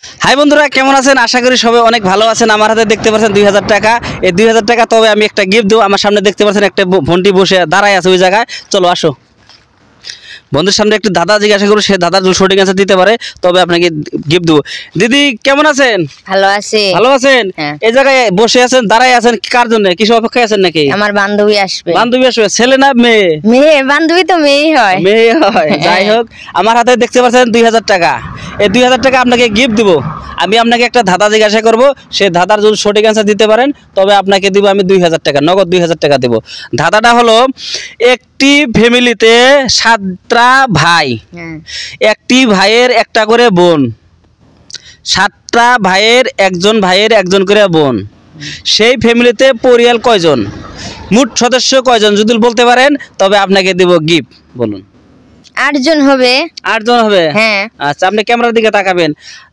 High বন্ধুরা, কেমন আছেন? আশা করি সবাই অনেক ভালো আছেন। আমার হাতে দেখতে পাচ্ছেন 2000 টাকা। এই 2000 টাকা তবে আমি একটা গিফট দেবো। আমার সামনে দেখতে পাচ্ছেন একটা ভন্টি বসে দাঁড়ায় আছে ওই জায়গায়। চলো আসো, বন্ধুর সামনে একটু দাদা জিজ্ঞাসা করবো, সে দাদার যদি সঠিক অ্যান্সার দিতে পারে তবে আপনাকে গিফট দেবো। দিদি কেমন আছেন? ভালো আছি। ভালো আছেন? হ্যাঁ। এই জায়গায় বসে আছেন, দাঁড়ায় আছেন কার জন্য? কিছু অপেক্ষায় আছেন নাকি? আমার বান্ধবী আসবে। বান্ধবী আসবে? ছেলে না মেয়ে? মেয়ে। বান্ধবী তো মেয়েই হয়। মেয়ে হয়। যাই হোক, আমার হাতে দেখতে পাচ্ছেন 2000 টাকা। এই 2000 টাকা আপনাকে গিফট দিব। আমি আপনাকে একটা ধাঁধা জিজ্ঞাসা করবো, সে ধাঁধার যদি সঠিক অ্যান্সার দিতে পারেন তবে আপনাকে দিব আমি 2000 টাকা, নগদ 2000 টাকা দেব। ধাঁধাটা হলো, একটি ফ্যামিলিতে 7টা ভাই, হ্যাঁ। একটি ভাইয়ের একটা করে বোন, 7টা ভাইয়ের একজন করে বোন। সেই ফ্যামিলিতে পরিয়াল কয়জন? মোট সদস্য কয়জন যদি বলতে পারেন তবে আপনাকে দেব গিফট। বলুন। 8 জন হবে। 8 জন হবে? হ্যাঁ। আচ্ছা, আপনি ক্যামেরার দিকে তাকাবেন।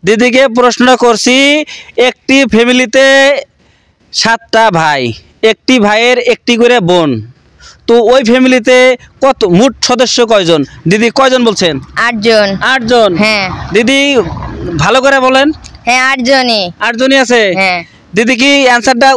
দিদিকে প্রশ্ন করছি, একটি ফ্যামিলিতে 7টা ভাই, একটি ভাইয়ের একটি করে বোন, তো ওই ফ্যামিলিতে কত মোট সদস্য কয়জন? দিদি কয়জন বলছেন? 8 জন। 8 জন? হ্যাঁ। দিদি ভালো করে বলেন। হ্যাঁ, 8 জনই। 8 জনই আছে? হ্যাঁ। দিদি কি অ্যান্সারটা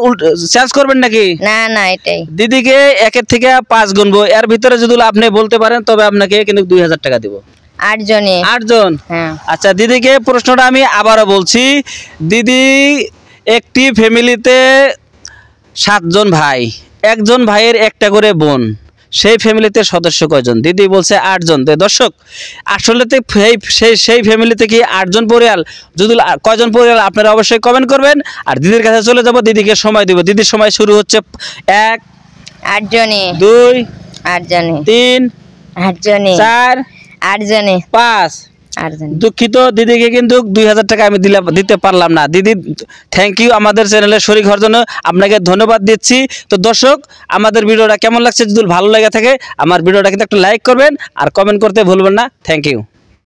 চেঞ্জ করবেন নাকি? না না, এটাই। দিদিকে 1 থেকে 5 গুনবো, এর ভিতরে যদি আপনি বলতে পারেন তবে আপনাকে কিন্তু 2000 টাকা দিব। 8 জনই। 8 জন? হ্যাঁ। আচ্ছা, দিদিকে প্রশ্নটা আমি আবারও বলছি। দিদি, একটি ফ্যামিলিতে 7 জন ভাই, একজন ভাইয়ের একটা করে বোন, সেই ফ্যামিলিতে সদস্য কয়জন? দিদি বলছে 8 জন। তো দর্শক, আসলেতে সেই ফ্যামিলিতে কি 8 জন পরিয়াল? যদি কয়জন পরিয়াল আপনারা অবশ্যই কমেন্ট করবেন। আর দিদির কাছে চলে যাব, দিদিকে সময় দিব। দিদির সময় শুরু হচ্ছে 1, 8 জনই। 2, 8 জনই। 3, 8 জনই। 4, 8 জনই। 5। 8 জনই। দুঃখিত, দিদিকে কিন্তু 2000 টাকা আমি দিতে পারলাম না। দিদি থ্যাংক ইউ আমাদের চ্যানেলে শরীক হওয়ার জন্য, আপনাকে ধন্যবাদ দিচ্ছি। তো দর্শক, আমাদের ভিডিওটা কেমন লাগছে? যদি ভালো লেগে থাকে আমার ভিডিওটা কিন্তু একটু লাইক করবেন আর কমেন্ট করতে ভুলবেন না। Thank you.